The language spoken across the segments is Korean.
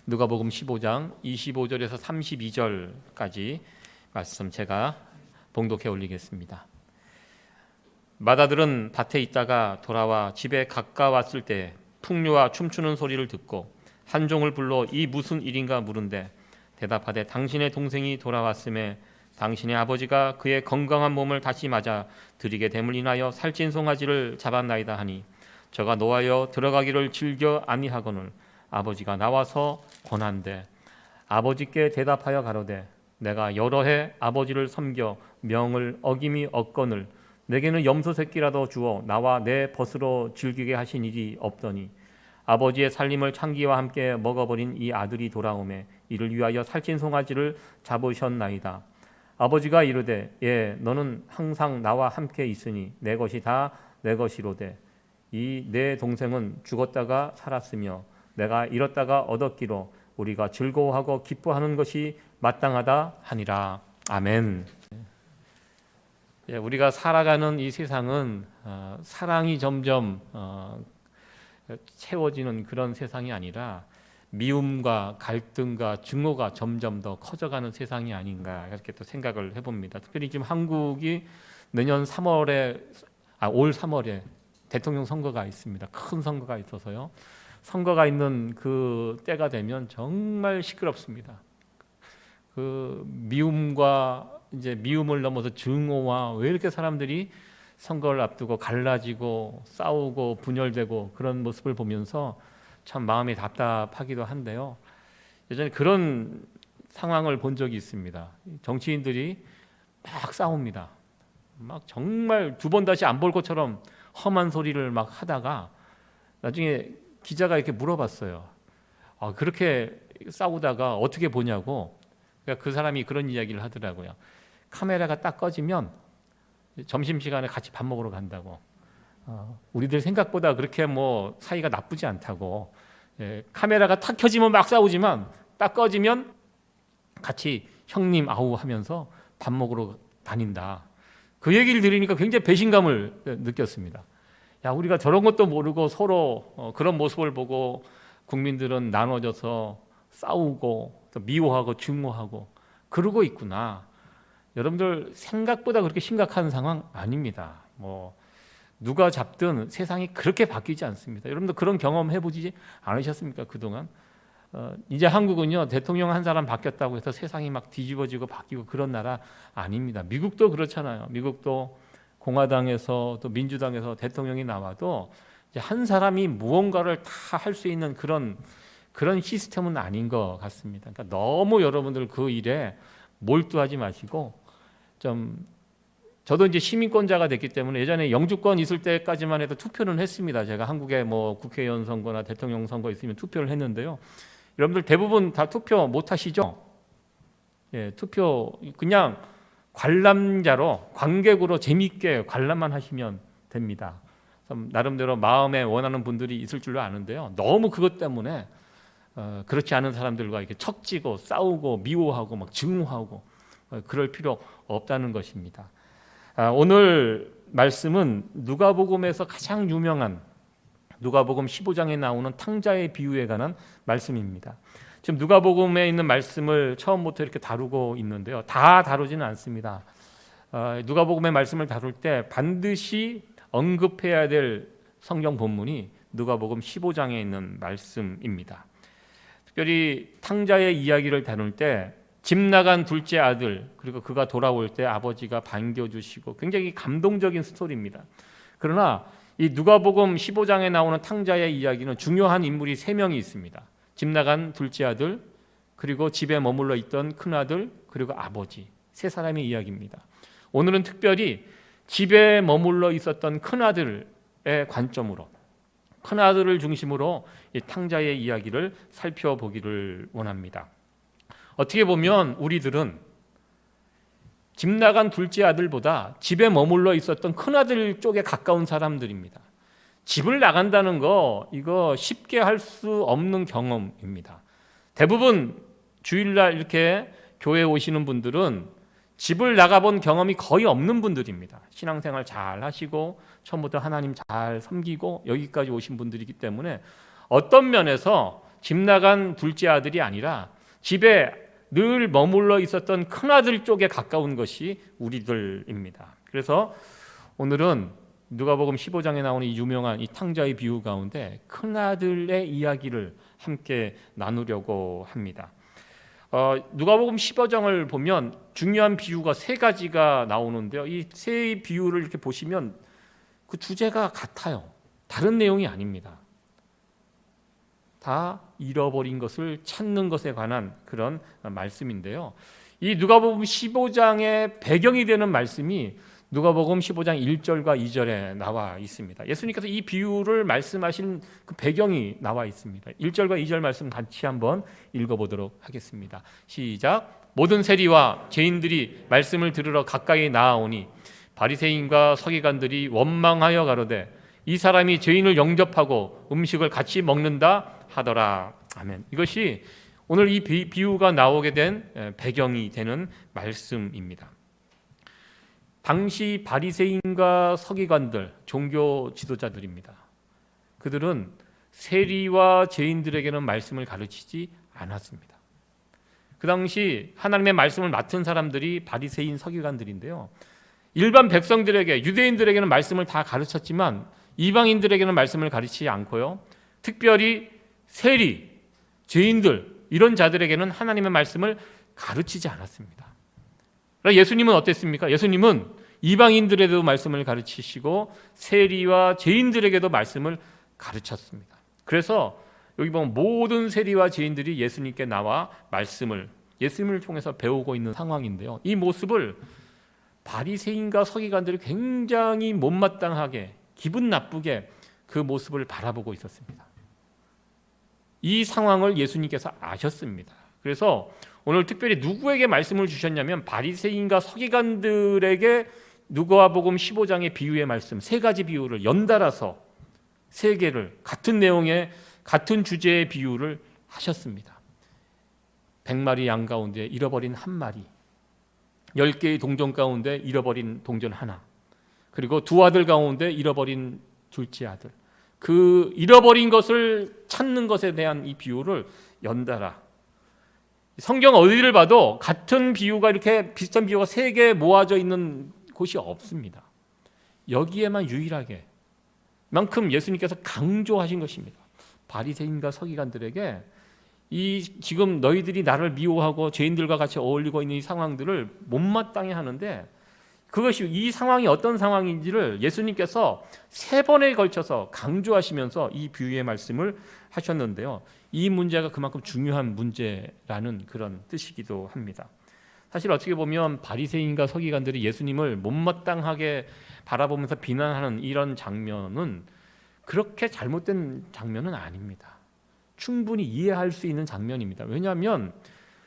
누가복음 15장 25절에서 32절까지 말씀 제가 봉독해 올리겠습니다. 마다들은 밭에 있다가 돌아와 집에 가까웠을 때 풍류와 춤추는 소리를 듣고 한 종을 불러 이 무슨 일인가 물은데 대답하되 당신의 동생이 돌아왔음에 당신의 아버지가 그의 건강한 몸을 다시 맞아 드리게 됨을 인하여 살찐 송아지를 잡았나이다 하니 저가 노하여 들어가기를 즐겨 아니하거늘 아버지가 나와서 권한대 아버지께 대답하여 가로되 내가 여러 해 아버지를 섬겨 명을 어김이 없거늘 내게는 염소 새끼라도 주어 나와 내 벗으로 즐기게 하신 일이 없더니 아버지의 살림을 창기와 함께 먹어버린 이 아들이 돌아오매 이를 위하여 살찐 송아지를 잡으셨나이다. 아버지가 이르되 예 너는 항상 나와 함께 있으니 내 것이 다 내 것이로되 이 내 동생은 죽었다가 살았으며 내가 잃었다가 얻었기로 우리가 즐거워하고 기뻐하는 것이 마땅하다 하니라. 아멘. 우리가 살아가는 이 세상은 사랑이 점점 채워지는 그런 세상이 아니라 미움과 갈등과 증오가 점점 더 커져가는 세상이 아닌가 이렇게 또 생각을 해봅니다. 특별히 지금 한국이 내년 3월에 올 3월에 대통령 선거가 있습니다. 큰 선거가 있어서요. 선거가 있는 그 때가 되면 정말 시끄럽습니다. 그 미움과 이제 미움을 넘어서 증오와 왜 이렇게 사람들이 선거를 앞두고 갈라지고 싸우고 분열되고 그런 모습을 보면서 참 마음이 답답하기도 한데요. 예전에 그런 상황을 본 적이 있습니다. 정치인들이 막 싸웁니다. 막 정말 두 번 다시 안 볼 것처럼 험한 소리를 막 하다가 나중에 기자가 이렇게 물어봤어요. 그렇게 싸우다가 어떻게 보냐고. 그러니까 그 사람이 그런 이야기를 하더라고요. 카메라가 딱 꺼지면 점심시간에 같이 밥 먹으러 간다고. 우리들 생각보다 그렇게 뭐 사이가 나쁘지 않다고. 카메라가 탁 켜지면 막 싸우지만 딱 꺼지면 같이 형님 아우 하면서 밥 먹으러 다닌다. 그 얘기를 들으니까 굉장히 배신감을 느꼈습니다. 야, 우리가 저런 것도 모르고 서로 그런 모습을 보고 국민들은 나눠져서 싸우고 또 미워하고 증오하고 그러고 있구나. 여러분들 생각보다 그렇게 심각한 상황 아닙니다. 뭐 누가 잡든 세상이 그렇게 바뀌지 않습니다. 여러분들 그런 경험 해보지 않으셨습니까? 그동안 이제 한국은요 대통령 한 사람 바뀌었다고 해서 세상이 막 뒤집어지고 바뀌고 그런 나라 아닙니다. 미국도 그렇잖아요. 미국도 공화당에서 또 민주당에서 대통령이 나와도 이제 한 사람이 무언가를 다 할 수 있는 그런 시스템은 아닌 것 같습니다. 그러니까 너무 여러분들 그 일에 몰두하지 마시고 좀 저도 이제 시민권자가 됐기 때문에 예전에 영주권 있을 때까지만 해도 투표는 했습니다. 제가 한국에 뭐 국회의원 선거나 대통령 선거 있으면 투표를 했는데요. 여러분들 대부분 다 투표 못 하시죠? 투표 그냥 관람자로 관객으로 재미있게 관람만 하시면 됩니다. 나름대로 마음에 원하는 분들이 있을 줄로 아는데요. 너무 그것 때문에 그렇지 않은 사람들과 이렇게 척지고 싸우고 미워하고 막 증오하고 그럴 필요 없다는 것입니다. 오늘 말씀은 누가복음에서 가장 유명한 누가복음 15장에 나오는 탕자의 비유에 관한 말씀입니다. 지금 누가복음에 있는 말씀을 처음부터 이렇게 다루고 있는데요. 다 다루지는 않습니다. 누가복음의 말씀을 다룰 때 반드시 언급해야 될 성경 본문이 누가복음 15장에 있는 말씀입니다. 특별히 탕자의 이야기를 다룰 때 집 나간 둘째 아들 그리고 그가 돌아올 때 아버지가 반겨주시고 굉장히 감동적인 스토리입니다. 그러나 이 누가복음 15장에 나오는 탕자의 이야기는 중요한 인물이 3명이 있습니다. 집 나간 둘째 아들 그리고 집에 머물러 있던 큰아들 그리고 아버지 3사람의 이야기입니다. 오늘은 특별히 집에 머물러 있었던 큰아들의 관점으로 큰아들을 중심으로 이 탕자의 이야기를 살펴보기를 원합니다. 어떻게 보면 우리들은 집 나간 둘째 아들보다 집에 머물러 있었던 큰아들 쪽에 가까운 사람들입니다. 집을 나간다는 거 이거 쉽게 할 수 없는 경험입니다. 대부분 주일날 이렇게 교회에 오시는 분들은 집을 나가본 경험이 거의 없는 분들입니다. 신앙생활 잘 하시고 처음부터 하나님 잘 섬기고 여기까지 오신 분들이기 때문에 어떤 면에서 집 나간 둘째 아들이 아니라 집에 늘 머물러 있었던 큰아들 쪽에 가까운 것이 우리들입니다. 그래서 오늘은 누가복음 15장에 나오는 이 유명한 이 탕자의 비유 가운데 큰아들의 이야기를 함께 나누려고 합니다. 누가복음 15장을 보면 중요한 비유가 세 가지가 나오는데요. 이 세 비유를 이렇게 보시면 그 주제가 같아요. 다른 내용이 아닙니다. 다 잃어버린 것을 찾는 것에 관한 그런 말씀인데요. 이 누가복음 15장의 배경이 되는 말씀이 누가복음 15장 1절과 2절에 나와 있습니다. 예수님께서 이 비유를 말씀하신 그 배경이 나와 있습니다. 1절과 2절 말씀 같이 한번 읽어보도록 하겠습니다. 시작. 모든 세리와 죄인들이 말씀을 들으러 가까이 나아오니 바리새인과 서기관들이 원망하여 가로되 이 사람이 죄인을 영접하고 음식을 같이 먹는다 하더라. 아멘. 이것이 오늘 이 비유가 나오게 된 배경이 되는 말씀입니다. 당시 바리새인과 서기관들, 종교 지도자들입니다. 그들은 세리와 죄인들에게는 말씀을 가르치지 않았습니다. 그 당시 하나님의 말씀을 맡은 사람들이 바리새인 서기관들인데요. 일반 백성들에게, 유대인들에게는 말씀을 다 가르쳤지만 이방인들에게는 말씀을 가르치지 않고요. 특별히 세리, 죄인들 이런 자들에게는 하나님의 말씀을 가르치지 않았습니다. 예수님은 어땠습니까? 예수님은 이방인들에게도 말씀을 가르치시고 세리와 죄인들에게도 말씀을 가르쳤습니다. 그래서 여기 보면 모든 세리와 죄인들이 예수님께 나와 예수님을 통해서 배우고 있는 상황인데요. 이 모습을 바리새인과 서기관들이 굉장히 못마땅하게 기분 나쁘게 그 모습을 바라보고 있었습니다. 이 상황을 예수님께서 아셨습니다. 그래서 오늘 특별히 누구에게 말씀을 주셨냐면 바리새인과 서기관들에게 누가복음 15장의 비유의 말씀 세 가지 비유를 연달아서 세 개를 같은 내용의 같은 주제의 비유를 하셨습니다. 100마리 양 가운데 잃어버린 한 마리, 10개의 동전 가운데 잃어버린 동전 하나, 그리고 두 아들 가운데 잃어버린 둘째 아들, 그 잃어버린 것을 찾는 것에 대한 이 비유를 연달아 성경 어디를 봐도 같은 비유가 이렇게 비슷한 비유가 세 개 모아져 있는 곳이 없습니다. 여기에만 유일하게 만큼 예수님께서 강조하신 것입니다. 바리새인과 서기관들에게 이 지금 너희들이 나를 미워하고 죄인들과 같이 어울리고 있는 이 상황들을 못마땅해 하는데 그것이 이 상황이 어떤 상황인지를 예수님께서 세 번에 걸쳐서 강조하시면서 이 비유의 말씀을 하셨는데요. 이 문제가 그만큼 중요한 문제라는 그런 뜻이기도 합니다. 사실 어떻게 보면 바리새인과 서기관들이 예수님을 못마땅하게 바라보면서 비난하는 이런 장면은 그렇게 잘못된 장면은 아닙니다. 충분히 이해할 수 있는 장면입니다. 왜냐하면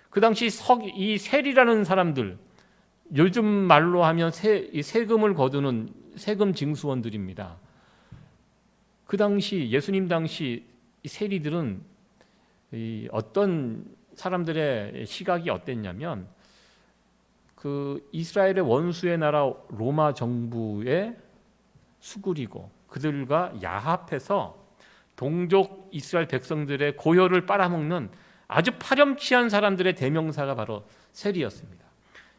그 당시 이 세리라는 사람들, 요즘 말로 하면 세금을 거두는 세금 징수원들입니다. 그 당시 예수님 당시 세리들은 어떤 사람들의 시각이 어땠냐면 그 이스라엘의 원수의 나라 로마 정부의 수구리고 그들과 야합해서 동족 이스라엘 백성들의 고혈을 빨아먹는 아주 파렴치한 사람들의 대명사가 바로 세리였습니다.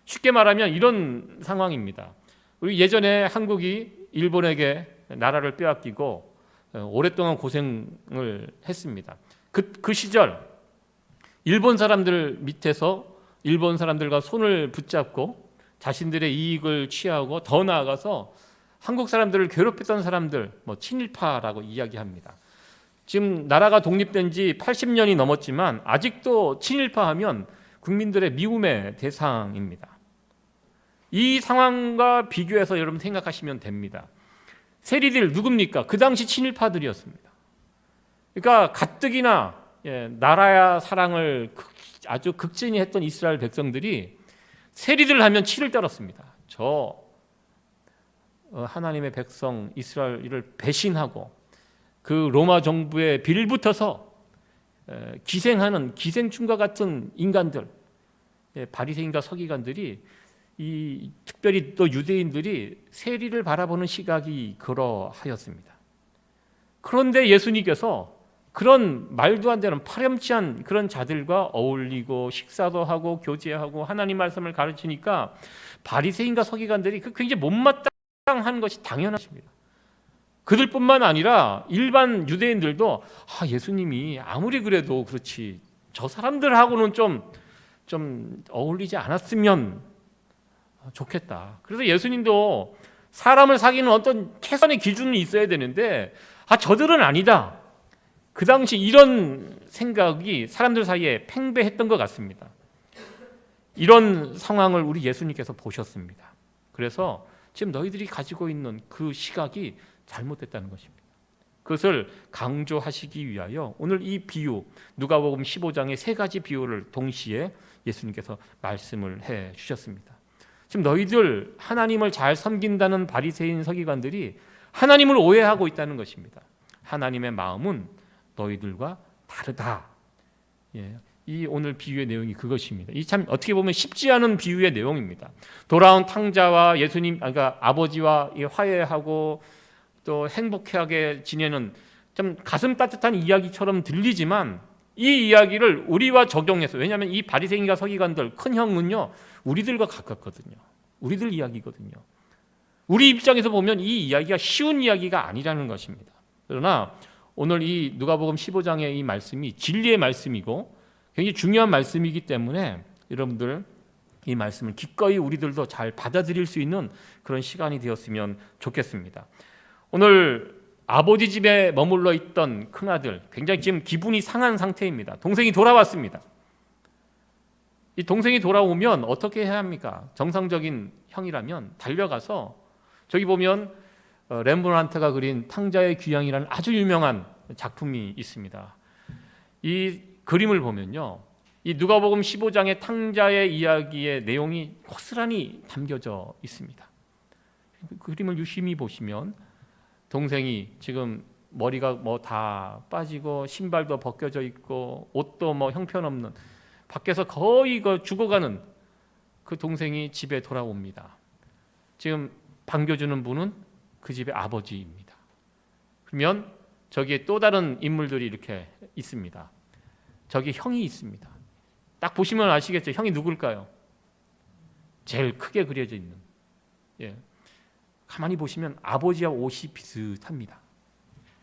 쉽게 말하면 이런 상황입니다. 우리 예전에 한국이 일본에게 나라를 빼앗기고 오랫동안 고생을 했습니다. 그 시절 일본 사람들 밑에서 일본 사람들과 손을 붙잡고 자신들의 이익을 취하고 더 나아가서 한국 사람들을 괴롭혔던 사람들, 친일파라고 이야기합니다. 지금 나라가 독립된 지 80년이 넘었지만 아직도 친일파하면 국민들의 미움의 대상입니다. 이 상황과 비교해서 여러분 생각하시면 됩니다. 세리들 누굽니까? 그 당시 친일파들이었습니다. 그러니까 가뜩이나 나라야 사랑을 아주 극진히 했던 이스라엘 백성들이 세리들 하면 치를 떨었습니다. 저 하나님의 백성 이스라엘을 배신하고 그 로마 정부에 빌붙어서 기생하는 기생충과 같은 인간들, 바리새인과 서기관들이 특별히 또 유대인들이 세리를 바라보는 시각이 그러하였습니다. 그런데 예수님께서 그런 말도 안 되는 파렴치한 그런 자들과 어울리고 식사도 하고 교제하고 하나님 말씀을 가르치니까 바리새인과 서기관들이 굉장히 못마땅한 것이 당연하십니다. 그들뿐만 아니라 일반 유대인들도 예수님이 아무리 그래도 그렇지 저 사람들하고는 좀 어울리지 않았으면 좋겠다. 그래서 예수님도 사람을 사귀는 어떤 최선의 기준이 있어야 되는데 저들은 아니다. 그 당시 이런 생각이 사람들 사이에 팽배했던 것 같습니다. 이런 상황을 우리 예수님께서 보셨습니다. 그래서 지금 너희들이 가지고 있는 그 시각이 잘못됐다는 것입니다. 그것을 강조하시기 위하여 오늘 이 비유, 누가복음 15장의 세 가지 비유를 동시에 예수님께서 말씀을 해 주셨습니다. 지금 너희들 하나님을 잘 섬긴다는 바리새인 서기관들이 하나님을 오해하고 있다는 것입니다. 하나님의 마음은 너희들과 다르다. 이 오늘 비유의 내용이 그것입니다. 이 참 어떻게 보면 쉽지 않은 비유의 내용입니다. 돌아온 탕자와 예수님, 그러니까 아버지와 화해하고 또 행복하게 지내는 좀 가슴 따뜻한 이야기처럼 들리지만 이 이야기를 우리와 적용해서, 왜냐하면 이 바리새인과 서기관들 큰 형은요 우리들과 가깝거든요. 우리들 이야기거든요. 우리 입장에서 보면 이 이야기가 쉬운 이야기가 아니라는 것입니다. 그러나 오늘 이 누가복음 15장의 이 말씀이 진리의 말씀이고 굉장히 중요한 말씀이기 때문에 여러분들 이 말씀을 기꺼이 우리들도 잘 받아들일 수 있는 그런 시간이 되었으면 좋겠습니다. 오늘 아버지 집에 머물러 있던 큰아들, 굉장히 지금 기분이 상한 상태입니다. 동생이 돌아왔습니다. 이 동생이 돌아오면 어떻게 해야 합니까? 정상적인 형이라면 달려가서, 저기 보면 렘브란트가 그린 탕자의 귀향이라는 아주 유명한 작품이 있습니다. 이 그림을 보면요, 이 누가복음 15장의 탕자의 이야기의 내용이 고스란히 담겨져 있습니다. 그 그림을 유심히 보시면 동생이 지금 머리가 뭐 다 빠지고 신발도 벗겨져 있고 옷도 뭐 형편없는, 밖에서 거의 죽어가는 그 동생이 집에 돌아옵니다. 지금 반겨주는 분은 그 집의 아버지입니다. 그러면 저기에 또 다른 인물들이 이렇게 있습니다. 저기 형이 있습니다. 딱 보시면 아시겠죠? 형이 누굴까요? 제일 크게 그려져 있는. 가만히 보시면 아버지와 옷이 비슷합니다.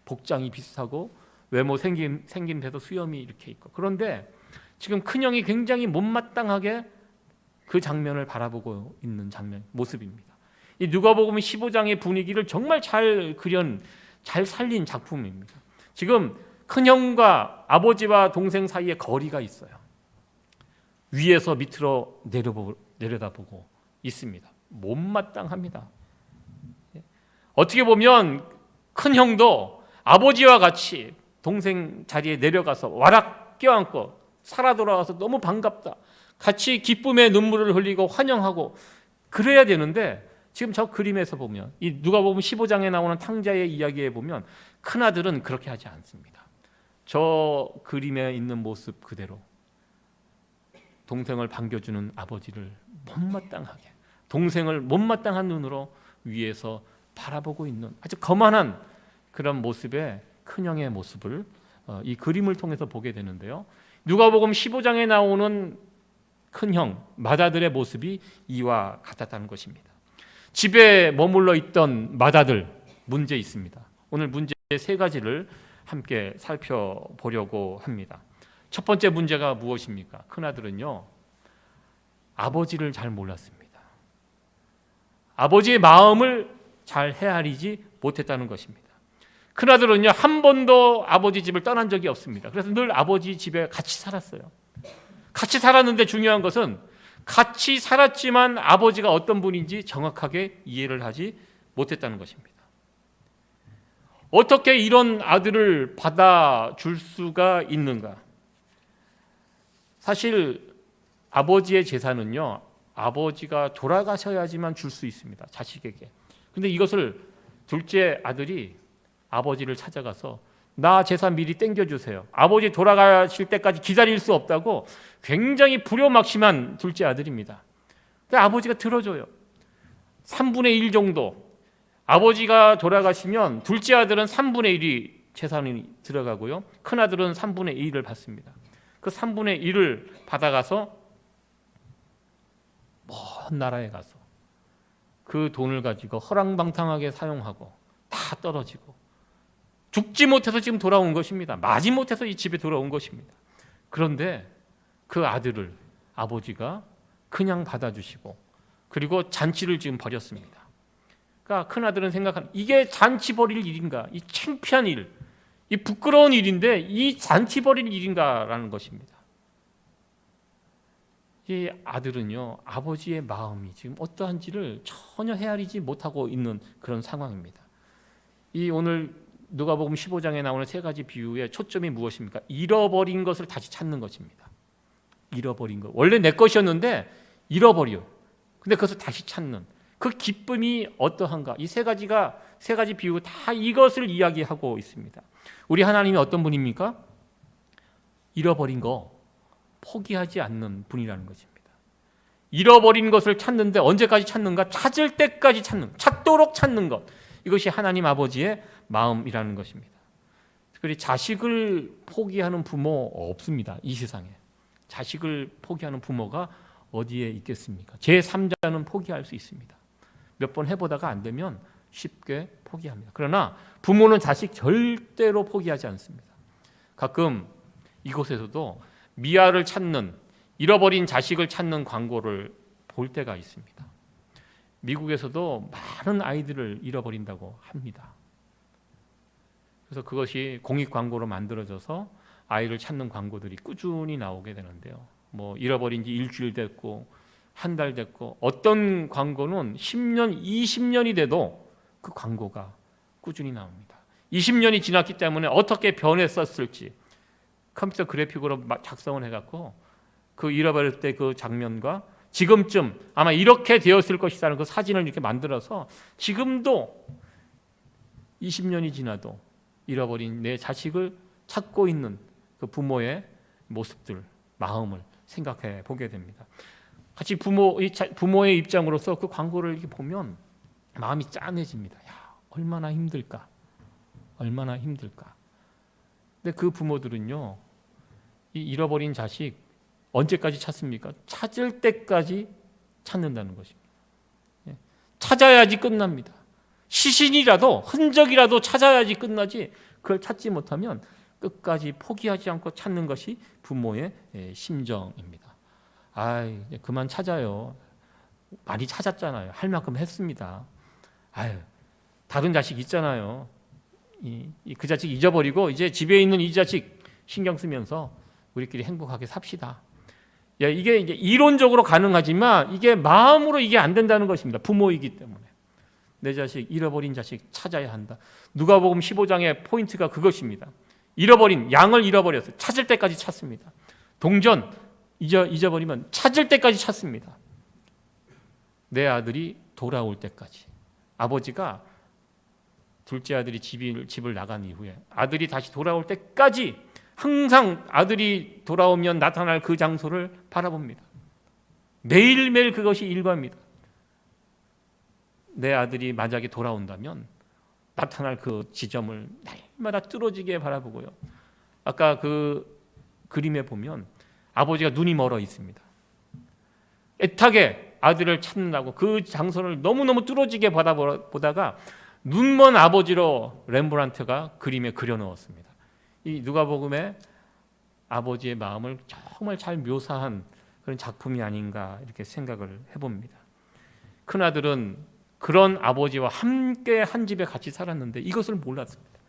복장이 비슷하고 외모 생김새도 수염이 이렇게 있고. 그런데 지금 큰형이 굉장히 못마땅하게 그 장면을 바라보고 있는 모습입니다. 이 누가복음 15장의 분위기를 정말 잘 살린 작품입니다. 지금 큰형과 아버지와 동생 사이에 거리가 있어요. 위에서 밑으로 내려다보고 있습니다. 못마땅합니다. 어떻게 보면 큰형도 아버지와 같이 동생 자리에 내려가서 와락 껴안고 살아 돌아와서 너무 반갑다, 같이 기쁨의 눈물을 흘리고 환영하고 그래야 되는데, 지금 저 그림에서 보면, 이 누가복음 15장에 나오는 탕자의 이야기에 보면 큰아들은 그렇게 하지 않습니다. 저 그림에 있는 모습 그대로 동생을 반겨주는 아버지를 못마땅하게, 동생을 못마땅한 눈으로 위에서 바라보고 있는 아주 거만한 그런 모습의 큰형의 모습을 이 그림을 통해서 보게 되는데요. 누가복음 15장에 나오는 큰형 맏아들의 모습이 이와 같았다는 것입니다. 집에 머물러 있던 맏아들, 문제 있습니다. 오늘 문제 세 가지를 함께 살펴보려고 합니다. 첫 번째 문제가 무엇입니까? 큰아들은요, 아버지를 잘 몰랐습니다. 아버지의 마음을 잘 헤아리지 못했다는 것입니다. 큰아들은요, 한 번도 아버지 집을 떠난 적이 없습니다. 그래서 늘 아버지 집에 같이 살았어요. 같이 살았는데 중요한 것은 같이 살았지만 아버지가 어떤 분인지 정확하게 이해를 하지 못했다는 것입니다. 어떻게 이런 아들을 받아줄 수가 있는가? 사실 아버지의 재산은요, 아버지가 돌아가셔야지만 줄 수 있습니다. 자식에게. 근데 이것을 둘째 아들이 아버지를 찾아가서 나 재산 미리 땡겨주세요, 아버지 돌아가실 때까지 기다릴 수 없다고 굉장히 불효막심한 둘째 아들입니다. 근데 아버지가 들어줘요. 3분의 1 정도. 아버지가 돌아가시면 둘째 아들은 3분의 1이 재산이 들어가고요. 큰아들은 3분의 1을 받습니다. 그 3분의 1을 받아가서 먼 나라에 가서 그 돈을 가지고 허랑방탕하게 사용하고 다 떨어지고 죽지 못해서 지금 돌아온 것입니다. 마지 못해서 이 집에 돌아온 것입니다. 그런데 그 아들을 아버지가 그냥 받아주시고 그리고 잔치를 지금 벌였습니다. 그러니까 큰아들은 생각하는, 이게 잔치 벌일 일인가? 이 창피한 일, 이 부끄러운 일인데 이 잔치 벌일 일인가라는 것입니다. 이 아들은요, 아버지의 마음이 지금 어떠한지를 전혀 헤아리지 못하고 있는 그런 상황입니다. 이 오늘 누가복음 15장에 나오는 세 가지 비유의 초점이 무엇입니까? 잃어버린 것을 다시 찾는 것입니다. 잃어버린 것, 원래 내 것이었는데 잃어버려. 근데 그것을 다시 찾는 그 기쁨이 어떠한가? 이 세 가지 비유 다 이것을 이야기하고 있습니다. 우리 하나님이 어떤 분입니까? 잃어버린 거 포기하지 않는 분이라는 것입니다. 잃어버린 것을 찾는데 언제까지 찾는가? 찾을 때까지 찾도록 찾는 것. 이것이 하나님 아버지의 마음이라는 것입니다. 특별히 자식을 포기하는 부모 없습니다. 이 세상에. 자식을 포기하는 부모가 어디에 있겠습니까? 제3자는 포기할 수 있습니다. 몇 번 해보다가 안 되면 쉽게 포기합니다. 그러나 부모는 자식 절대로 포기하지 않습니다. 가끔 이곳에서도 미아를 찾는, 잃어버린 자식을 찾는 광고를 볼 때가 있습니다. 미국에서도 많은 아이들을 잃어버린다고 합니다. 그래서 그것이 공익 광고로 만들어져서 아이를 찾는 광고들이 꾸준히 나오게 되는데요. 뭐 잃어버린 지 일주일 됐고 한 달 됐고 어떤 광고는 10년, 20년이 돼도 그 광고가 꾸준히 나옵니다. 20년이 지났기 때문에 어떻게 변했었을지 컴퓨터 그래픽으로 작성을 해갖고 그 잃어버릴 때 그 장면과 지금쯤 아마 이렇게 되었을 것이라는 그 사진을 이렇게 만들어서 지금도 20년이 지나도 잃어버린 내 자식을 찾고 있는 그 부모의 모습들, 마음을 생각해 보게 됩니다. 같이 부모의 입장으로서 그 광고를 이렇게 보면 마음이 짠해집니다. 야, 얼마나 힘들까? 얼마나 힘들까? 근데 그 부모들은요, 이 잃어버린 자식 언제까지 찾습니까? 찾을 때까지 찾는다는 것입니다. 찾아야지 끝납니다. 시신이라도, 흔적이라도 찾아야지 끝나지, 그걸 찾지 못하면 끝까지 포기하지 않고 찾는 것이 부모의 심정입니다. 아이, 그만 찾아요. 많이 찾았잖아요. 할 만큼 했습니다. 아유, 다른 자식 있잖아요. 그 자식 잊어버리고 이제 집에 있는 이 자식 신경 쓰면서 우리끼리 행복하게 삽시다. 야, 이게 이제 이론적으로 가능하지만 이게 마음으로 이게 안 된다는 것입니다. 부모이기 때문에. 내 자식, 잃어버린 자식 찾아야 한다. 누가복음 15장의 포인트가 그것입니다. 잃어버린 양을 잃어버렸어요. 찾을 때까지 찾습니다. 동전 잊어버리면 찾을 때까지 찾습니다. 내 아들이 돌아올 때까지. 아버지가 둘째 아들이 집을 나간 이후에 아들이 다시 돌아올 때까지 항상 아들이 돌아오면 나타날 그 장소를 바라봅니다. 매일매일 그것이 일과입니다. 내 아들이 만약에 돌아온다면 나타날 그 지점을 날마다 뚫어지게 바라보고요. 아까 그 그림에 보면 아버지가 눈이 멀어 있습니다. 애타게 아들을 찾는다고 그 장소를 너무너무 뚫어지게 바라보다가 눈먼 아버지로 렘브란트가 그림에 그려넣었습니다. 이 누가복음의 아버지의 마음을 정말 잘 묘사한 그런 작품이 아닌가 이렇게 생각을 해봅니다. 큰아들은 그런 아버지와 함께 한 집에 같이 살았는데 이것을 몰랐습니다.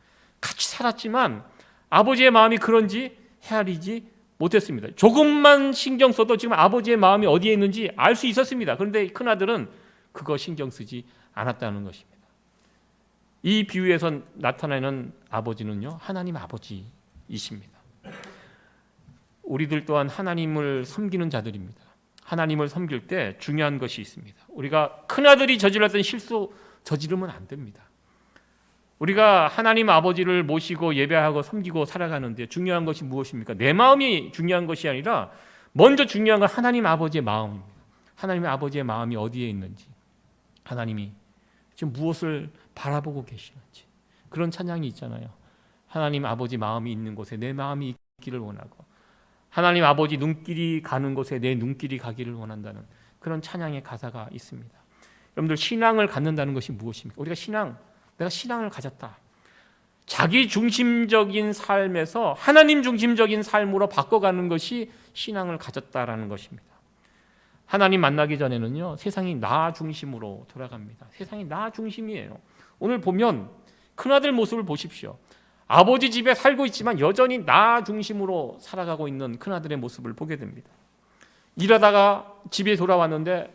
같이 살았지만 아버지의 마음이 그런지 헤아리지 못했습니다. 조금만 신경 써도 지금 아버지의 마음이 어디에 있는지 알 수 있었습니다. 그런데 큰아들은 그거 신경 쓰지 않았다는 것입니다. 이 비유에서 나타나는 아버지는요, 하나님 아버지이십니다. 우리들 또한 하나님을 섬기는 자들입니다. 하나님을 섬길 때 중요한 것이 있습니다. 우리가 큰아들이 저질렀던 실수 저지르면 안 됩니다. 우리가 하나님 아버지를 모시고 예배하고 섬기고 살아가는데 중요한 것이 무엇입니까? 내 마음이 중요한 것이 아니라 먼저 중요한 건 하나님 아버지의 마음입니다. 하나님 아버지의 마음이 어디에 있는지, 하나님이 지금 무엇을 바라보고 계시는지, 그런 찬양이 있잖아요. 하나님 아버지 마음이 있는 곳에 내 마음이 있기를 원하고 하나님 아버지 눈길이 가는 곳에 내 눈길이 가기를 원한다는 그런 찬양의 가사가 있습니다. 여러분들 신앙을 갖는다는 것이 무엇입니까? 내가 신앙을 가졌다. 자기 중심적인 삶에서 하나님 중심적인 삶으로 바꿔가는 것이 신앙을 가졌다라는 것입니다. 하나님 만나기 전에는요, 세상이 나 중심으로 돌아갑니다. 세상이 나 중심이에요. 오늘 보면 큰아들 모습을 보십시오. 아버지 집에 살고 있지만 여전히 나 중심으로 살아가고 있는 큰아들의 모습을 보게 됩니다. 일하다가 집에 돌아왔는데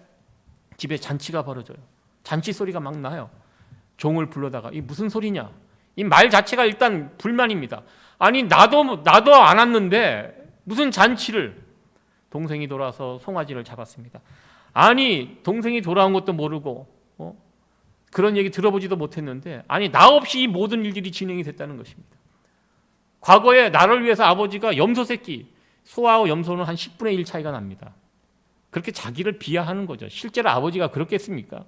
집에 잔치가 벌어져요. 잔치 소리가 막 나요. 종을 불러다가 이 무슨 소리냐? 이 말 자체가 일단 불만입니다. 아니 나도 안 왔는데 무슨 잔치를. 동생이 돌아와서 송아지를 잡았습니다. 아니 동생이 돌아온 것도 모르고 그런 얘기 들어보지도 못했는데 아니 나 없이 이 모든 일들이 진행이 됐다는 것입니다. 과거에 나를 위해서 아버지가 염소 새끼, 소하고 염소는 한 10분의 1 차이가 납니다. 그렇게 자기를 비하하는 거죠. 실제로 아버지가 그렇겠습니까?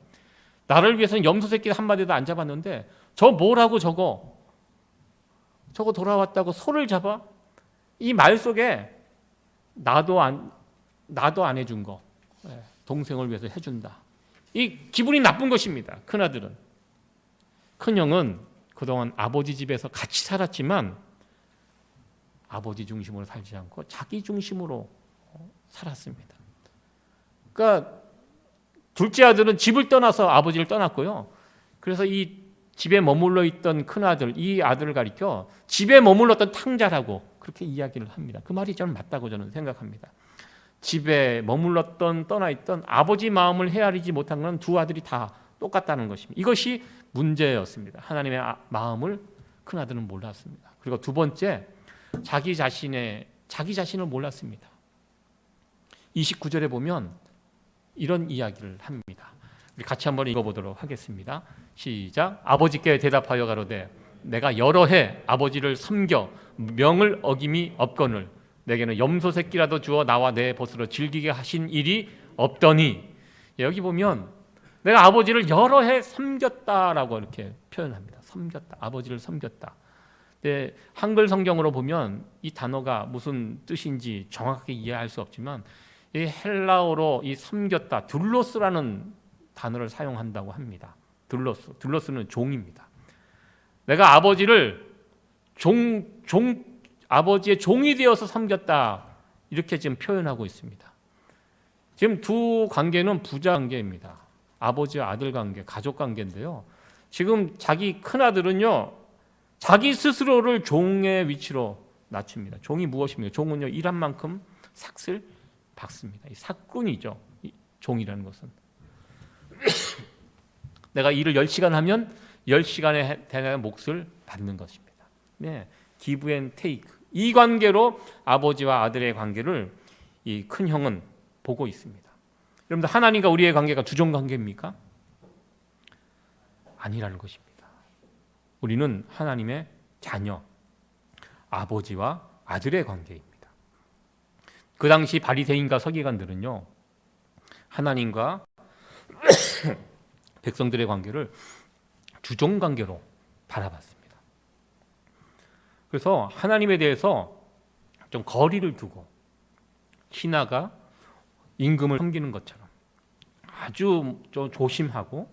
나를 위해서는 염소 새끼 한 마리도 안 잡았는데 저 뭐라고 저거 돌아왔다고 소를 잡아? 이 말 속에 나도 안 해준 거 동생을 위해서 해준다. 이 기분이 나쁜 것입니다. 큰아들은. 큰형은 그동안 아버지 집에서 같이 살았지만 아버지 중심으로 살지 않고 자기 중심으로 살았습니다. 그러니까 둘째 아들은 집을 떠나서 아버지를 떠났고요. 그래서 이 집에 머물러 있던 큰아들, 이 아들을 가리켜 집에 머물렀던 탕자라고 그렇게 이야기를 합니다. 그 말이 저는 맞다고 저는 생각합니다. 집에 머물렀던 떠나있던 아버지 마음을 헤아리지 못한 건 두 아들이 다 똑같다는 것입니다. 이것이 문제였습니다. 하나님의 마음을 큰아들은 몰랐습니다. 그리고 두 번째, 자기 자신을 몰랐습니다. 29절에 보면 이런 이야기를 합니다. 우리 같이 한번 읽어보도록 하겠습니다. 시작. 아버지께 대답하여 가로되 내가 여러 해 아버지를 섬겨 명을 어김이 없거늘 내게는 염소 새끼라도 주어 나와 내 벗으로 즐기게 하신 일이 없더니. 여기 보면 내가 아버지를 여러 해 섬겼다라고 이렇게 표현합니다. 섬겼다. 아버지를 섬겼다. 네, 한글 성경으로 보면 이 단어가 무슨 뜻인지 정확하게 이해할 수 없지만 이 헬라어로 이 섬겼다, 둘로스라는 단어를 사용한다고 합니다. 둘로스는 종입니다. 내가 아버지를 아버지의 종이 되어서 섬겼다, 이렇게 지금 표현하고 있습니다. 지금 두 관계는 부자 관계입니다. 아버지와 아들 관계, 가족 관계인데요. 지금 자기 큰아들은요, 자기 스스로를 종의 위치로 낮춥니다. 종이 무엇입니까? 종은요, 일한 만큼 삭을 받습니다. 이 삭꾼이죠. 이 종이라는 것은. 내가 일을 10시간 하면 10시간에 대한 몫을 받는 것입니다. 네, give and take. 이 관계로 아버지와 아들의 관계를 이 큰 형은 보고 있습니다. 여러분들, 하나님과 우리의 관계가 주종 관계입니까? 아니라는 것입니다. 우리는 하나님의 자녀, 아버지와 아들의 관계입니다. 그 당시 바리새인과 서기관들은요, 하나님과 백성들의 관계를 주종 관계로 바라봤습니다. 그래서 하나님에 대해서 좀 거리를 두고 신하가 임금을 섬기는 것처럼 아주 좀 조심하고,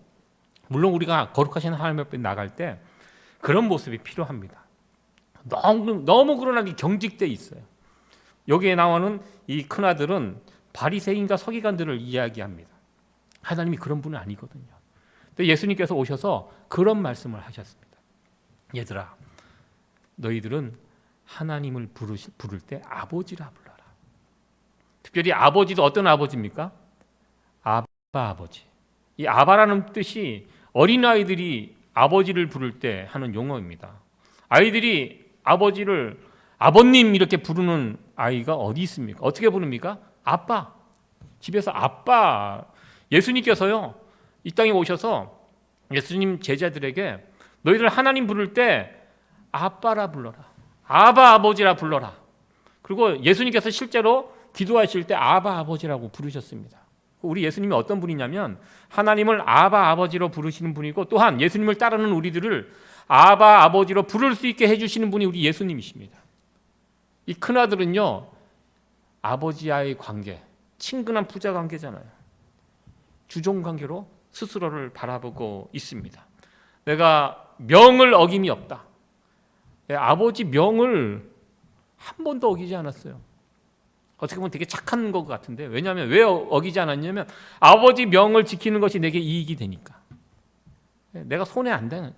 물론 우리가 거룩하신 하나님 앞에 나갈 때 그런 모습이 필요합니다. 너무 그러나 경직돼 있어요. 여기에 나오는 이 큰아들은 바리새인과 서기관들을 이야기합니다. 하나님이 그런 분은 아니거든요. 근데 예수님께서 오셔서 그런 말씀을 하셨습니다. 얘들아, 너희들은 하나님을 부를 때 아버지라 불러라. 특별히 아버지도 어떤 아버지입니까? 아바 아버지. 이 아바라는 뜻이 어린아이들이 아버지를 부를 때 하는 용어입니다. 아이들이 아버지를 아버님 이렇게 부르는 아이가 어디 있습니까? 어떻게 부릅니까? 아빠. 집에서 아빠. 예수님께서요, 이 땅에 오셔서 예수님 제자들에게 너희들 하나님 부를 때 아빠라 불러라. 아바 아버지라 불러라. 그리고 예수님께서 실제로 기도하실 때 아바 아버지라고 부르셨습니다. 우리 예수님이 어떤 분이냐면 하나님을 아바 아버지로 부르시는 분이고, 또한 예수님을 따르는 우리들을 아바 아버지로 부를 수 있게 해주시는 분이 우리 예수님이십니다. 이 큰아들은요, 아버지와의 관계, 친근한 부자 관계잖아요. 주종 관계로 스스로를 바라보고 있습니다. 내가 명을 어김이 없다. 아버지 명을 한 번도 어기지 않았어요. 어떻게 보면 되게 착한 것 같은데, 왜냐하면 왜 어기지 않았냐면 아버지 명을 지키는 것이 내게 이익이 되니까. 내가 손해 안 되는,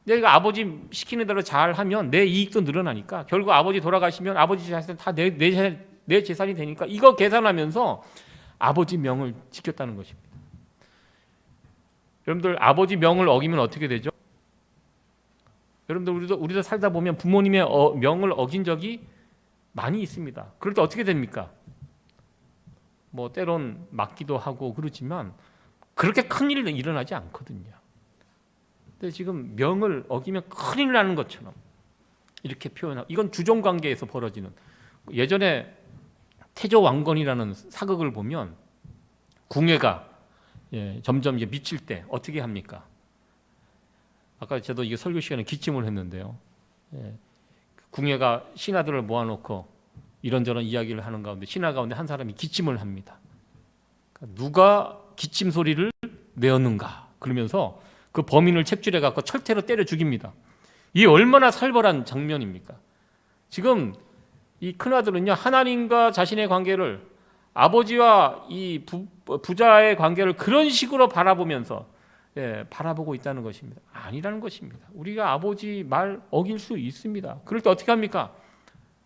내가 아버지 시키는 대로 잘하면 내 이익도 늘어나니까, 결국 아버지 돌아가시면 아버지 재산 다 내 재산이 되니까, 이거 계산하면서 아버지 명을 지켰다는 것입니다. 여러분들, 아버지 명을 어기면 어떻게 되죠? 여러분들, 우리도 살다 보면 부모님의 명을 어긴 적이 많이 있습니다. 그럴 때 어떻게 됩니까? 뭐 때론 맞기도 하고 그렇지만 그렇게 큰일 일어나지 않거든요. 근데 지금 명을 어기면 큰일 나는 것처럼 이렇게 표현하고, 이건 주종 관계에서 벌어지는, 예전에 태조 왕건이라는 사극을 보면 궁예가 점점 이제 미칠 때 어떻게 합니까? 아까 저도 이게 설교 시간에 기침을 했는데요. 궁예가 신하들을 모아놓고 이런저런 이야기를 하는 가운데 신하 가운데 한 사람이 기침을 합니다. 누가 기침 소리를 내었는가? 그러면서 그 범인을 책줄해 갖고 철퇴로 때려 죽입니다. 이 얼마나 살벌한 장면입니까? 지금 이 큰아들은요, 하나님과 자신의 관계를, 아버지와 이 부자의 관계를 그런 식으로 바라보면서 바라보고 있다는 것입니다. 아니라는 것입니다. 우리가 아버지 말 어길 수 있습니다. 그럴 때 어떻게 합니까?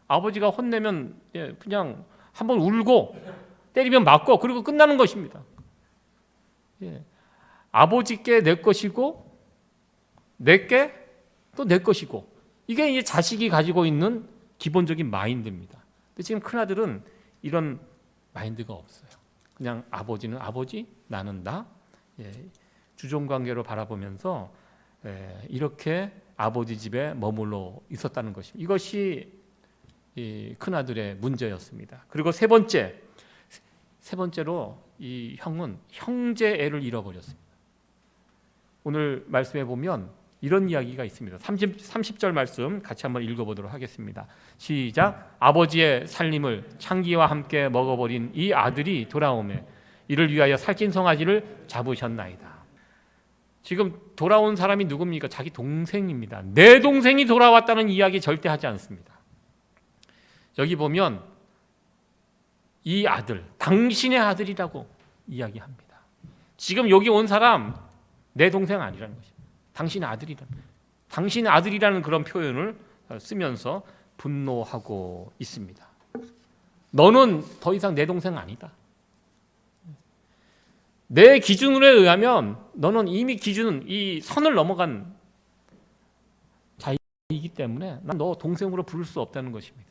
아버지가 혼내면 그냥 한번 울고 때리면 맞고 그리고 끝나는 것입니다. 아버지께 내 것이고 내게 또 내 것이고, 이게 이제 자식이 가지고 있는 기본적인 마인드입니다. 근데 지금 큰아들은 이런 마인드가 없어요. 그냥 아버지는 아버지, 나는 나, 주종관계로 바라보면서 이렇게 아버지 집에 머물러 있었다는 것입니다. 이것이 이 큰아들의 문제였습니다. 그리고 세 번째로 이 형은 형제애를 잃어버렸습니다. 오늘 말씀에 보면 이런 이야기가 있습니다. 30절 말씀 같이 한번 읽어보도록 하겠습니다. 시작. 아버지의 살림을 창기와 함께 먹어버린 이 아들이 돌아오매 이를 위하여 살찐 송아지를 잡으셨나이다. 지금 돌아온 사람이 누굽니까? 자기 동생입니다. 내 동생이 돌아왔다는 이야기 절대 하지 않습니다. 여기 보면 이 아들, 당신의 아들이라고 이야기합니다. 지금 여기 온 사람 내 동생 아니라는 것입니다. 당신의 아들이라는 그런 표현을 쓰면서 분노하고 있습니다. 너는 더 이상 내 동생 아니다. 내 기준으로 의하면 너는 이미 이 선을 넘어간 자이기 때문에 난 너 동생으로 부를 수 없다는 것입니다.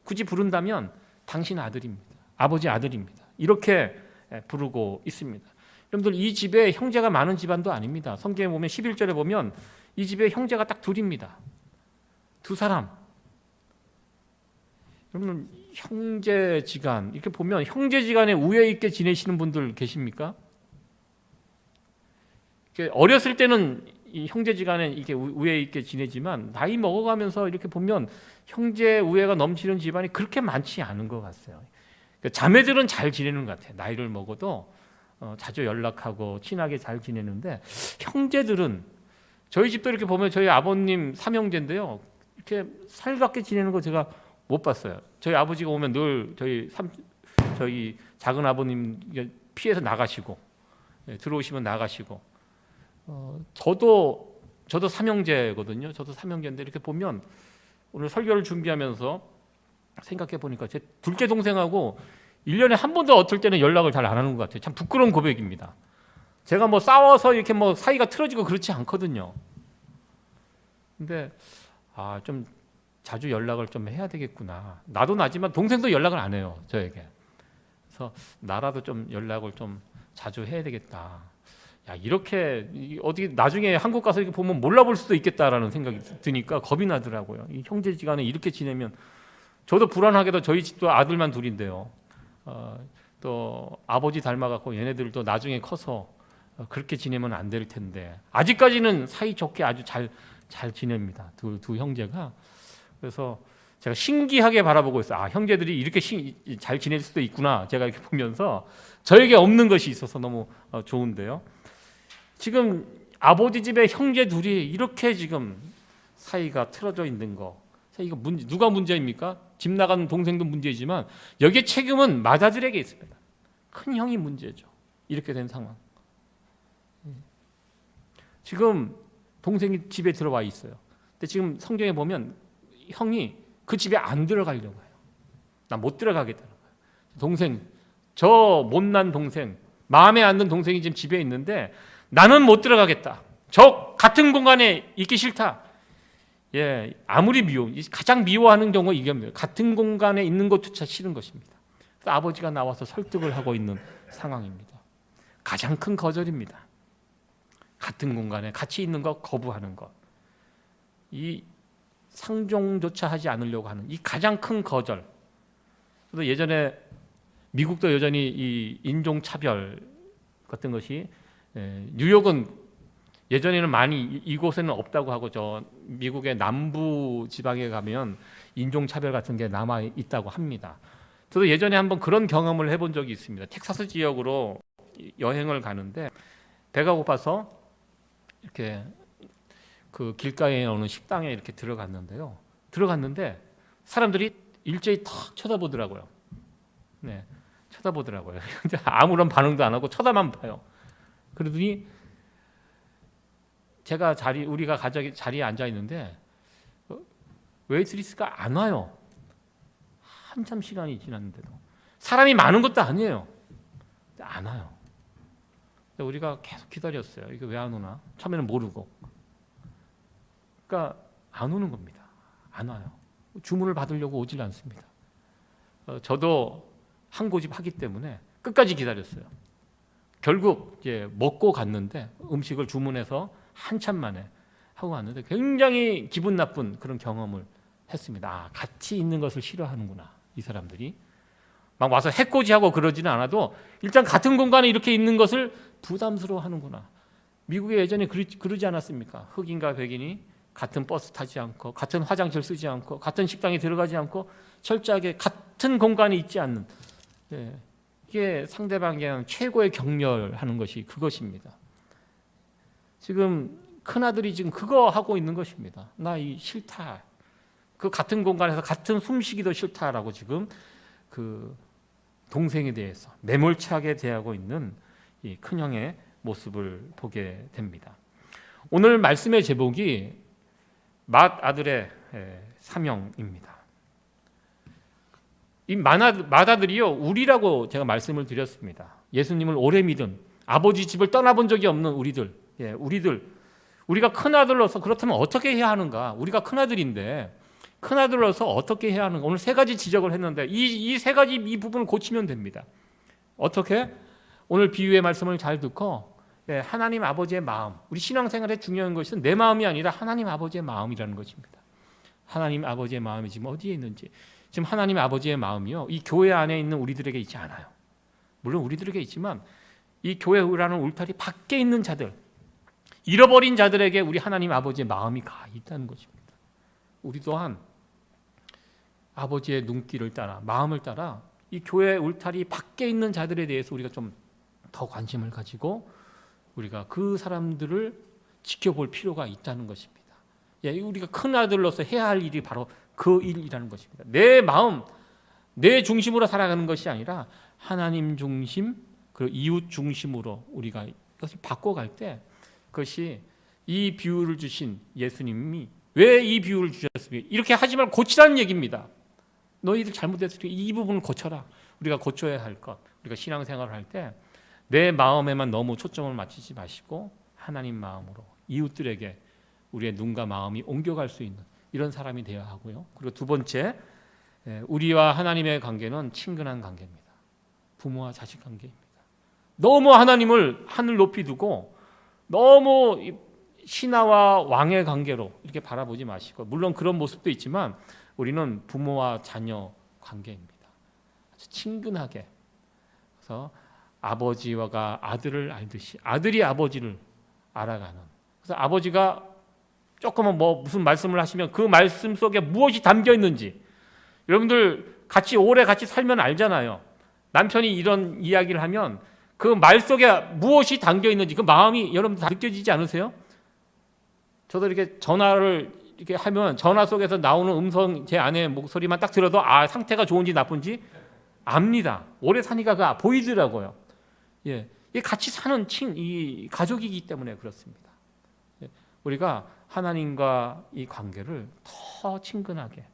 굳이 부른다면 당신 아들입니다. 아버지 아들입니다. 이렇게 부르고 있습니다. 여러분들, 이 집에 형제가 많은 집안도 아닙니다. 성경에 보면 11절에 보면 이 집에 형제가 딱 둘입니다. 두 사람. 여러분, 형제지간 이렇게 보면 형제지간에 우애 있게 지내시는 분들 계십니까? 어렸을 때는 이 형제지간에 이렇게 우애 있게 지내지만 나이 먹어가면서 이렇게 보면 형제 우애가 넘치는 집안이 그렇게 많지 않은 것 같아요. 자매들은 잘 지내는 것 같아요. 나이를 먹어도 자주 연락하고 친하게 잘 지내는데, 형제들은, 저희 집도 이렇게 보면 저희 아버님 삼형제인데요, 이렇게 살갑게 지내는 거 제가 못 봤어요. 저희 아버지가 오면 늘 저희 작은 아버님 피해서 나가시고, 들어오시면 나가시고, 저도 삼형제거든요. 저도 삼형제인데 이렇게 보면 오늘 설교를 준비하면서 생각해 보니까 제 둘째 동생하고 1년에 한 번도 어떨 때는 연락을 잘 안 하는 것 같아요. 참 부끄러운 고백입니다. 제가 뭐 싸워서 이렇게 뭐 사이가 틀어지고 그렇지 않거든요. 근데 좀 자주 연락을 좀 해야 되겠구나. 나도 나지만 동생도 연락을 안 해요, 저에게. 그래서 나라도 좀 연락을 좀 자주 해야 되겠다. 야, 이렇게 어디 나중에 한국 가서 이렇게 보면 몰라볼 수도 있겠다라는 생각이 드니까 겁이 나더라고요. 이 형제지간에 이렇게 지내면 저도 불안하게도 저희 집도 아들만 둘인데요. 또 아버지 닮아갖고 얘네들도 나중에 커서 그렇게 지내면 안 될 텐데, 아직까지는 사이좋게 아주 잘 잘 지냅니다. 두 형제가. 그래서 제가 신기하게 바라보고 있어요. 아, 형제들이 이렇게 잘 지낼 수도 있구나. 제가 이렇게 보면서 저에게 없는 것이 있어서 너무 좋은데요. 지금 아버지 집에 형제 둘이 이렇게 지금 사이가 틀어져 있는 거, 이거 누가 문제입니까? 집 나간 동생도 문제이지만 여기에 책임은 맏아들에게 있습니다. 큰 형이 문제죠. 이렇게 된 상황. 지금 동생이 집에 들어와 있어요. 근데 지금 성경에 보면 형이 그 집에 안 들어가려고 해요. 나 못 들어가겠다는 거예요. 동생, 저 못난 동생, 마음에 안 드는 동생이 지금 집에 있는데 나는 못 들어가겠다. 저 같은 공간에 있기 싫다. 예, 아무리 가장 미워하는 경우가 이겁니다. 같은 공간에 있는 것조차 싫은 것입니다. 그래서 아버지가 나와서 설득을 하고 있는 상황입니다. 가장 큰 거절입니다. 같은 공간에 같이 있는 것 거부하는 것. 이 상종조차 하지 않으려고 하는 이 가장 큰 거절. 그래서 예전에 미국도 여전히 이 인종차별 같은 것이, 뉴욕은 예전에는 많이 이곳에는 없다고 하고 저 미국의 남부 지방에 가면 인종차별 같은 게 남아 있다고 합니다. 저도 예전에 한번 그런 경험을 해본 적이 있습니다. 텍사스 지역으로 여행을 가는데 배가 고파서 이렇게 그 길가에 어느 식당에 이렇게 들어갔는데 사람들이 일제히 탁 쳐다보더라고요. 네, 쳐다보더라고요. 아무런 반응도 안 하고 쳐다만 봐요. 그러더니 우리가 가족이 자리에 앉아 있는데 웨이트리스가 안 와요. 한참 시간이 지났는데도 사람이 많은 것도 아니에요. 안 와요. 우리가 계속 기다렸어요. 이게 왜 안 오나? 처음에는 모르고. 그러니까 안 오는 겁니다. 안 와요. 주문을 받으려고 오질 않습니다. 저도 한 고집 하기 때문에 끝까지 기다렸어요. 결국 이제 먹고 갔는데 음식을 주문해서 한참 만에 하고 왔는데 굉장히 기분 나쁜 그런 경험을 했습니다. 아, 같이 있는 것을 싫어하는구나, 이 사람들이. 막 와서 해코지하고 그러지는 않아도 일단 같은 공간에 이렇게 있는 것을 부담스러워하는구나. 미국에 예전에 그러지 않았습니까? 흑인과 백인이 같은 버스 타지 않고 같은 화장실 쓰지 않고 같은 식당에 들어가지 않고 철저하게 같은 공간에 있지 않는, 이게 상대방에 대한 최고의 격려하는 것이 그것입니다. 지금 큰아들이 지금 그거 하고 있는 것입니다. 나 이 싫다. 그 같은 공간에서 같은 숨쉬기도 싫다라고 지금 그 동생에 대해서 매몰차게 대하고 있는 이 큰형의 모습을 보게 됩니다. 오늘 말씀의 제목이 맏아들의 사명입니다. 이 맏아들이요, 우리라고 제가 말씀을 드렸습니다. 예수님을 오래 믿은, 아버지 집을 떠나본 적이 없는 우리들, 우리가 큰아들로서 그렇다면 어떻게 해야 하는가? 우리가 큰아들인데 큰아들로서 어떻게 해야 하는가? 오늘 세 가지 지적을 했는데 이 세 가지 이 부분을 고치면 됩니다. 어떻게? 오늘 비유의 말씀을 잘 듣고 하나님 아버지의 마음, 우리 신앙생활에 중요한 것은 내 마음이 아니라 하나님 아버지의 마음이라는 것입니다. 하나님 아버지의 마음이 지금 어디에 있는지, 지금 하나님 아버지의 마음이요, 이 교회 안에 있는 우리들에게 있지 않아요. 물론 우리들에게 있지만 이 교회라는 울타리 밖에 있는 자들, 잃어버린 자들에게 우리 하나님 아버지의 마음이 가 있다는 것입니다. 우리 또한 아버지의 눈길을 따라, 마음을 따라 이 교회 울타리 밖에 있는 자들에 대해서 우리가 좀 더 관심을 가지고 우리가 그 사람들을 지켜볼 필요가 있다는 것입니다. 우리가 큰 아들로서 해야 할 일이 바로 그 일이라는 것입니다. 내 마음, 내 중심으로 살아가는 것이 아니라 하나님 중심, 그리고 이웃 중심으로 우리가 이것을 바꿔갈 때, 그것이 이 비유를 주신 예수님이 왜 이 비유를 주셨습니까? 이렇게 하지 말고 고치라는 얘기입니다. 너희들 잘못했으니까 이 부분을 고쳐라. 우리가 고쳐야 할 것, 우리가 신앙생활을 할 때 내 마음에만 너무 초점을 맞추지 마시고 하나님 마음으로 이웃들에게 우리의 눈과 마음이 옮겨갈 수 있는 이런 사람이 되어야 하고요. 그리고 두 번째, 우리와 하나님의 관계는 친근한 관계입니다. 부모와 자식 관계입니다. 너무 하나님을 하늘 높이 두고 너무 신하와 왕의 관계로 이렇게 바라보지 마시고, 물론 그런 모습도 있지만 우리는 부모와 자녀 관계입니다. 아주 친근하게. 그래서 아버지가 아들을 알듯이 아들이 아버지를 알아가는. 그래서 아버지가 조금은 뭐 무슨 말씀을 하시면 그 말씀 속에 무엇이 담겨 있는지 여러분들 같이 오래 같이 살면 알잖아요. 남편이 이런 이야기를 하면 그 말 속에 무엇이 담겨 있는지 그 마음이 여러분 다 느껴지지 않으세요? 저도 이렇게 전화를 이렇게 하면 전화 속에서 나오는 음성 제 아내의 목소리만 딱 들어도 아 상태가 좋은지 나쁜지 압니다. 오래 사니까 그 보이더라고요. 예, 이 같이 사는 이 가족이기 때문에 그렇습니다. 예, 우리가 하나님과 이 관계를 더 친근하게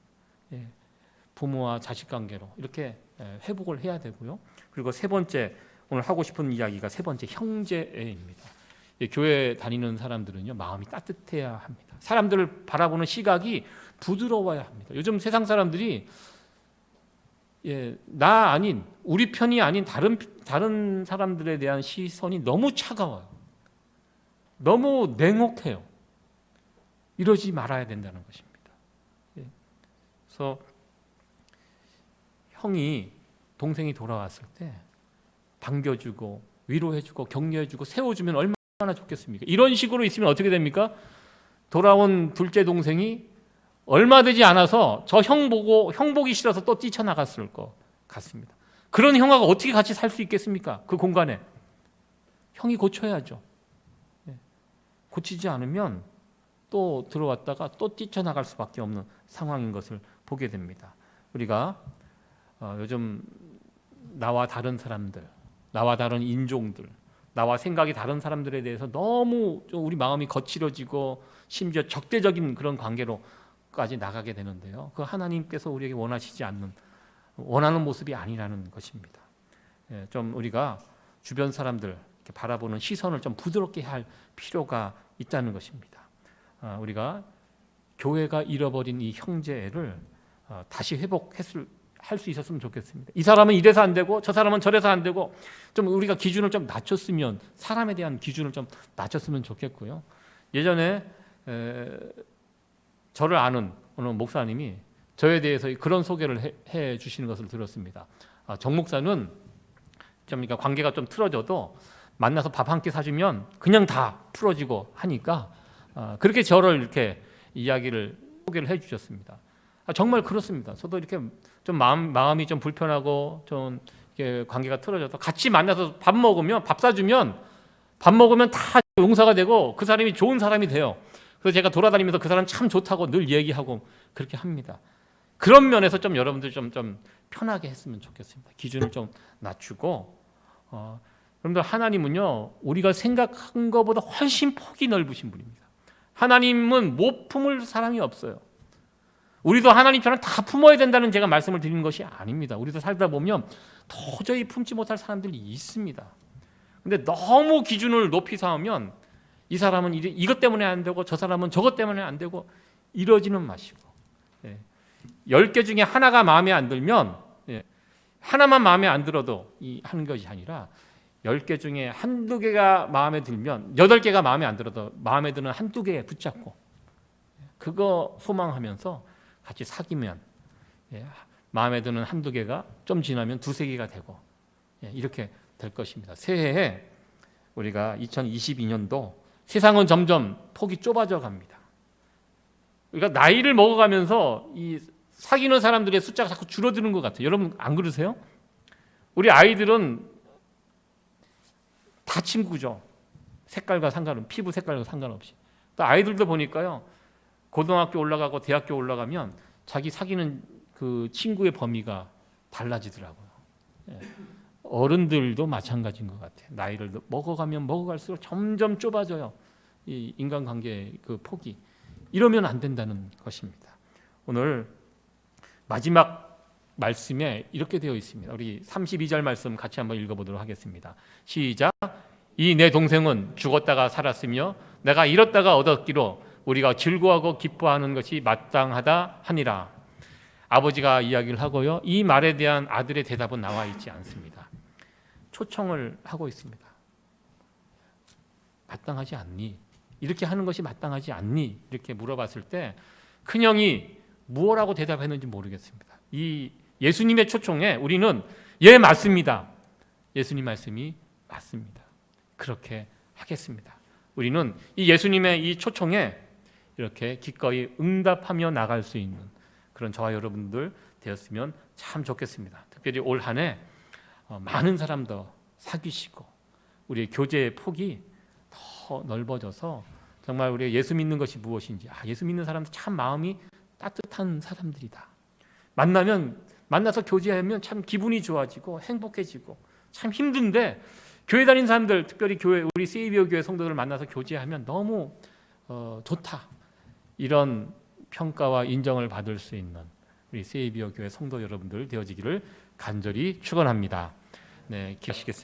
부모와 자식 관계로 이렇게 회복을 해야 되고요. 그리고 세 번째 오늘 하고 싶은 이야기가 세 번째 형제애입니다. 교회 다니는 사람들은요 마음이 따뜻해야 합니다. 사람들을 바라보는 시각이 부드러워야 합니다. 요즘 세상 사람들이 나 아닌 우리 편이 아닌 다른 사람들에 대한 시선이 너무 차가워요. 너무 냉혹해요. 이러지 말아야 된다는 것입니다. 그래서 형이 동생이 돌아왔을 때 반겨주고 위로해주고 격려해주고 세워주면 얼마나 좋겠습니까? 이런 식으로 있으면 어떻게 됩니까? 돌아온 둘째 동생이 얼마 되지 않아서 저 형 보기 싫어서 또 뛰쳐나갔을 것 같습니다. 그런 형하고 어떻게 같이 살 수 있겠습니까? 그 공간에 형이 고쳐야죠. 고치지 않으면 또 들어왔다가 또 뛰쳐나갈 수밖에 없는 상황인 것을 보게 됩니다. 우리가 요즘 나와 다른 사람들, 나와 다른 인종들, 나와 생각이 다른 사람들에 대해서 너무 우리 마음이 거칠어지고 심지어 적대적인 그런 관계로까지 나가게 되는데요. 그 하나님께서 우리에게 원하는 모습이 아니라는 것입니다. 좀 우리가 주변 사람들 이렇게 바라보는 시선을 좀 부드럽게 할 필요가 있다는 것입니다. 우리가 교회가 잃어버린 이 형제애를 다시 할 수 있었으면 좋겠습니다. 이 사람은 이래서 안 되고 저 사람은 저래서 안 되고 좀 우리가 기준을 좀 낮췄으면 사람에 대한 기준을 좀 낮췄으면 좋겠고요. 예전에 저를 아는 어느 목사님이 저에 대해서 그런 소개를 해 주시는 것을 들었습니다. 정 목사는 그러니까 관계가 좀 틀어져도 만나서 밥 한 끼 사주면 그냥 다 풀어지고 하니까 그렇게 저를 이렇게 소개를 해 주셨습니다. 정말 그렇습니다. 저도 이렇게 좀 마음이 좀 불편하고 좀 이렇게 관계가 틀어져서 같이 만나서 밥 사주면 밥 먹으면 다 용서가 되고 그 사람이 좋은 사람이 돼요. 그래서 제가 돌아다니면서 그 사람 참 좋다고 늘 얘기하고 그렇게 합니다. 그런 면에서 좀 여러분들 좀 편하게 했으면 좋겠습니다. 기준을 좀 낮추고 여러분들 하나님은요 우리가 생각한 것보다 훨씬 폭이 넓으신 분입니다. 하나님은 못 품을 사람이 없어요. 우리도 하나님처럼 다 품어야 된다는 제가 말씀을 드리는 것이 아닙니다. 우리도 살다 보면 도저히 품지 못할 사람들이 있습니다. 근데 너무 기준을 높이 삼으면 이 사람은 이것 때문에 안 되고 저 사람은 저것 때문에 안 되고 이러지는 마시고 10개 중에 하나가 마음에 안 들면 하나만 마음에 안 들어도 하는 것이 아니라 10개 중에 한두 개가 마음에 들면 8개가 마음에 안 들어도 마음에 드는 한두 개에 붙잡고 그거 소망하면서 같이 사귀면 마음에 드는 한두 개가 좀 지나면 두세 개가 되고 이렇게 될 것입니다. 새해에 우리가 2022년도 세상은 점점 폭이 좁아져 갑니다. 그러니까 나이를 먹어가면서 이 사귀는 사람들의 숫자가 자꾸 줄어드는 것 같아요. 여러분 안 그러세요? 우리 아이들은 다 친구죠. 피부 색깔과 상관없이. 또 아이들도 보니까요. 고등학교 올라가고 대학교 올라가면 자기 사귀는 그 친구의 범위가 달라지더라고요. 어른들도 마찬가지인 것 같아요. 나이를 먹어가면 먹어갈수록 점점 좁아져요. 이 인간관계의 그 폭이. 이러면 안 된다는 것입니다. 오늘 마지막 말씀에 이렇게 되어 있습니다. 우리 32절 말씀 같이 한번 읽어보도록 하겠습니다. 시작. 이 내 동생은 죽었다가 살았으며 내가 잃었다가 얻었기로 우리가 즐거워하고 기뻐하는 것이 마땅하다 하니라. 아버지가 이야기를 하고요. 이 말에 대한 아들의 대답은 나와 있지 않습니다. 초청을 하고 있습니다. 마땅하지 않니? 이렇게 하는 것이 마땅하지 않니? 이렇게 물어봤을 때 큰형이 무엇라고 대답했는지 모르겠습니다. 이 예수님의 초청에 우리는 맞습니다. 예수님 말씀이 맞습니다. 그렇게 하겠습니다. 우리는 이 예수님의 이 초청에 이렇게 기꺼이 응답하며 나갈 수 있는 그런 저와 여러분들 되었으면 참 좋겠습니다. 특별히 올 한 해 많은 사람도 사귀시고 우리의 교제의 폭이 더 넓어져서 정말 우리가 예수 믿는 것이 무엇인지, 예수 믿는 사람들 참 마음이 따뜻한 사람들이다. 만나서 교제하면 참 기분이 좋아지고 행복해지고, 참 힘든데 교회 다니는 사람들, 특별히 우리 세이비어 교회 성도들을 만나서 교제하면 너무 좋다. 이런 평가와 인정을 받을 수 있는 우리 세이비어 교회 성도 여러분들 되어지기를 간절히 축원합니다. 네, 기도하시겠습니다.